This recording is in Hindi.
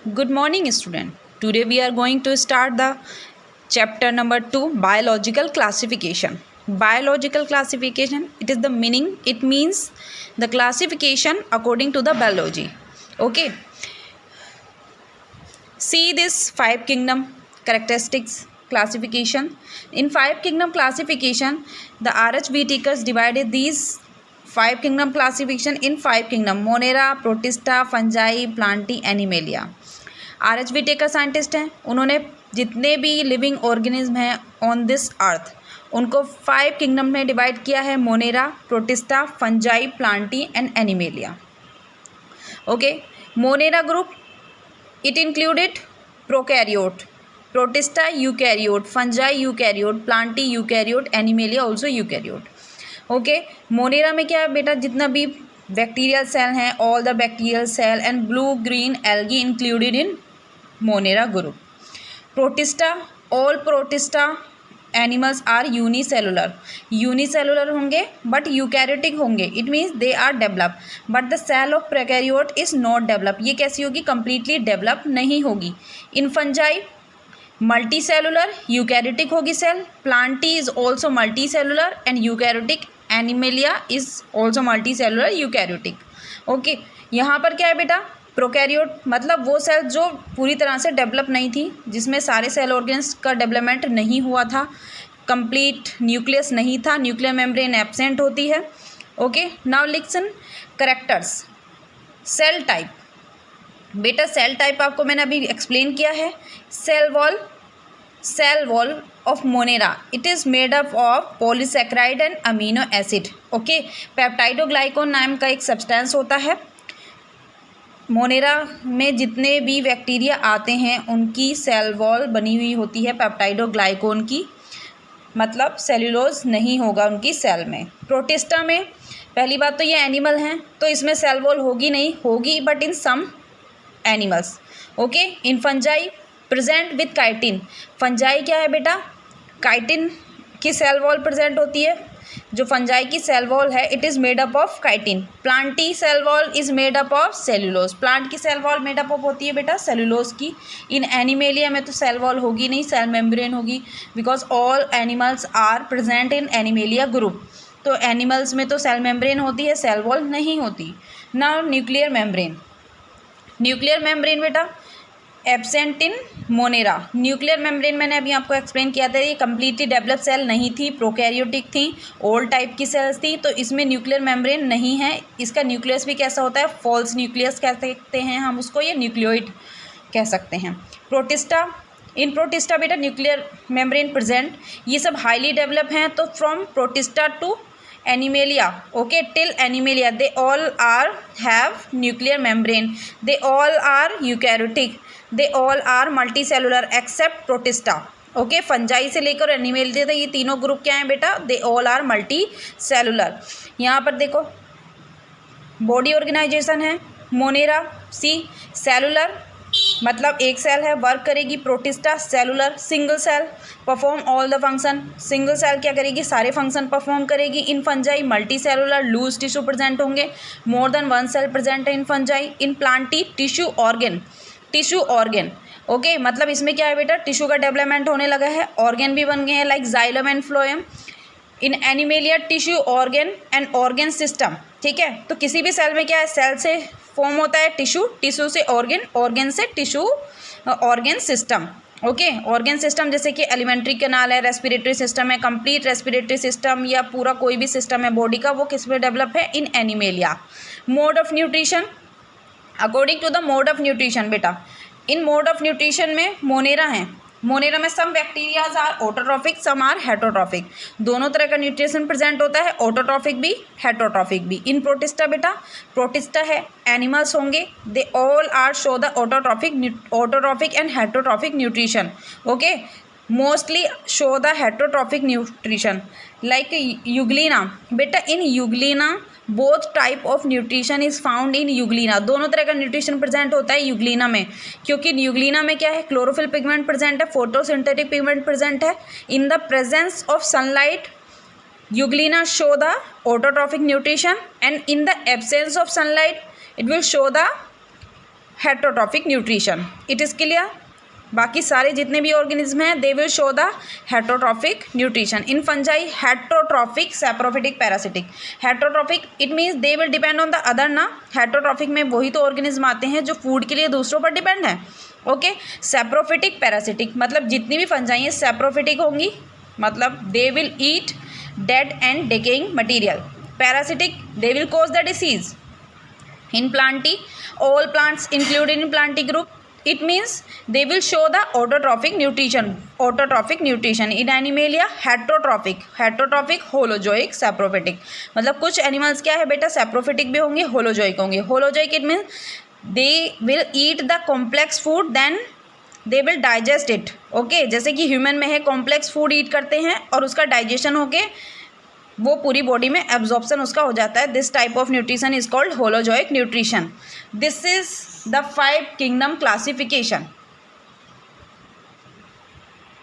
Good morning, student. Today we are going to start the chapter number 2, biological classification. Biological classification, it is the meaning, it means the classification according to the biology. Okay. See this 5 kingdom characteristics classification. In 5 kingdom classification, the R.H. Whitakers divided these 5 kingdom classification in 5 kingdom: Monera, Protista, Fungi, Plantae, Animalia. R.H. Whitaker scientist हैं, उन्होंने जितने भी लिविंग ऑर्गेनिज्म हैं ऑन दिस अर्थ उनको 5 किंगडम में डिवाइड किया है: Monera, Protista, fungi, Plantae and Animalia. Okay. Monera group it included prokaryote, Protista eukaryote, fungi eukaryote, Plantae eukaryote, Animalia also eukaryote. Okay. Monera में क्या है बेटा, जितना भी बैक्टीरियल सेल हैं, all the bacterial cell and blue green algae included in Monera group. Protista, all Protista animals are unicellular, unicellular होंगे बट यूकैरियोटिक होंगे. It means they are develop but the cell of prokaryote is not develop. ये कैसी होगी? कंप्लीटली डेवलप नहीं होगी. In fungi multi cellular eukaryotic होगी cell. Plantae is also multi cellular and eukaryotic. Animalia is also multi cellular eukaryotic. Okay. यहाँ पर क्या है बेटा? प्रोकैरियोट मतलब वो सेल जो पूरी तरह से डेवलप नहीं थी, जिसमें सारे सेल ऑर्गन्स का डेवलपमेंट नहीं हुआ था, कंप्लीट न्यूक्लियस नहीं था, न्यूक्लियर मेम्ब्रेन एब्सेंट होती है. Okay. Now listen characters. Cell type. बेटा सेल टाइप आपको मैंने अभी एक्सप्लेन किया है. Cell wall of monera it is made up of polysaccharide and amino acid. Okay. Peptidoglycan नाम का एक सब्सटेंस होता है. मोनेरा में जितने भी बैक्टीरिया आते हैं उनकी सेल वॉल बनी हुई होती है पेप्टाइडोग्लाइकोन की, मतलब सेल्यूलोज नहीं होगा उनकी सेल में. प्रोटिस्टा में पहली बात तो ये एनिमल हैं तो इसमें सेल वॉल होगी नहीं, होगी but in some animals. Okay. In fungi present with chitin. Fungi क्या है बेटा? काइटिन की सेल वॉल प्रेजेंट होती है. जो फंजाई की सेल वॉल है it is made up of chitin. Plantae cell wall is made up of cellulose. Plant की cell wall made up of होती है बेटा सेल्यूलोज की. इन एनिमेलिया में तो सेल वॉल होगी नहीं, सेल मेम्ब्रेन होगी, because all animals are present in Animalia group. तो एनिमल्स में तो सेल मेम्ब्रेन होती है, सेल वॉल नहीं होती. Now nuclear membrane. Nuclear membrane बेटा absent in monera. Nuclear membrane मैंने अभी आपको एक्सप्लेन किया था, ये कम्प्लीटली डेवलप सेल नहीं थी, प्रोकैरियोटिक थी, ओल्ड टाइप की सेल्स थी, तो इसमें न्यूक्लियर मेम्ब्रेन नहीं है. इसका न्यूक्लियस भी कैसा होता है? फॉल्स न्यूक्लियस कह सकते हैं हम उसको, या न्यूक्लियोइड कह सकते हैं. प्रोटिस्टा. इन प्रोटिस्टा बेटा न्यूक्लियर मेम्ब्रेन प्रेजेंट. ये सब हाईली डेवलप हैं. तो from Protista to Animalia, okay, till Animalia they all are have nuclear membrane. They all are eukaryotic. They all are multi cellular except Protista. Okay. Fungi से लेकर एनिमेलिया तक ये तीनों ग्रुप क्या हैं बेटा? They all are multi cellular. यहाँ पर देखो बॉडी ऑर्गेनाइजेशन है. मोनेरा सी सेलुलर मतलब एक सेल है, वर्क करेगी. Protista cellular single cell, perform all the function. Single cell क्या करेगी? सारे फंक्शन परफॉर्म करेगी. In fungi multi cellular loose tissue present होंगे, more than one cell present है in fungi. In plantae tissue organ. Tissue organ. Okay. मतलब इसमें क्या है बेटा? टिश्यू का डेवलपमेंट होने लगा है, ऑर्गन भी बन गए हैं like xylem and phloem. In animalia tissue organ and organ system. ठीक है. तो किसी भी सेल में क्या है? सेल से फॉर्म होता है टिश्यू, टिश्यू से ऑर्गन, ऑर्गन से tissue, organ system. Okay. Organ system जैसे कि एलिमेंट्री कैनाल है, रेस्पिरेटरी सिस्टम है, कंप्लीट रेस्पिरेटरी सिस्टम या पूरा कोई भी सिस्टम है बॉडी का, वो किस में डेवलप है? In animalia. Mode of nutrition. According to the mode of nutrition बेटा, इन मोड ऑफ न्यूट्रिशन में मोनेरा हैं. मोनेरा में some bacterias are autotrophic, some are heterotrophic. दोनों तरह का न्यूट्रिशन प्रेजेंट होता है, ऑटोट्रॉफिक भी हेटरोट्रॉफिक भी. इन प्रोटिस्टा बेटा, प्रोटिस्टा है एनिमल्स होंगे, they all are show the autotrophic and heterotrophic nutrition. Okay. Mostly show the heterotrophic nutrition like euglena. बेटा in euglena both type of nutrition is found in euglena. दोनों तरह का न्यूट्रिशन प्रेजेंट होता है यूग्लिना में, क्योंकि यूग्लिना में क्या है? क्लोरोफिल पिगमेंट प्रेजेंट है, फोटोसिंथेटिक पिगमेंट प्रेजेंट है. In the presence of sunlight Euglena show the autotrophic nutrition, and in the absence of sunlight it will show the heterotrophic nutrition. It is clear. बाकी सारे जितने भी ऑर्गेनिज्म हैं they will show the heterotrophic nutrition. In fungi heterotrophic, saprophytic, parasitic. Heterotrophic it means they will depend on the other ना। हेटरोट्रॉफिक में वही तो ऑर्गेनिज्म आते हैं जो फूड के लिए दूसरों पर डिपेंड है। ओके। सैप्रोफिटिक, पैरासिटिक मतलब जितनी भी फंजाई हैं सैप्रोफिटिक होंगी, मतलब दे will eat dead and decaying material. Parasitic they will cause the disease. In Plantae all plants included in planty group, it means they will show the autotrophic nutrition, autotrophic nutrition. In animalia heterotrophic, heterotrophic, holozoic, saprophytic। मतलब कुछ एनिमल्स क्या है बेटा, सैप्रोफिटिक भी होंगे, होलोजोइक होंगे। Holozoic it means they will eat the complex food then they will digest it. Okay, जैसे कि ह्यूमन में है कॉम्प्लेक्स फूड ईट करते हैं और उसका डाइजेशन होके वो पूरी बॉडी में एब्जॉर्प्शन उसका हो जाता है। This type of nutrition is called holozoic nutrition. This is the 5 kingdom classification.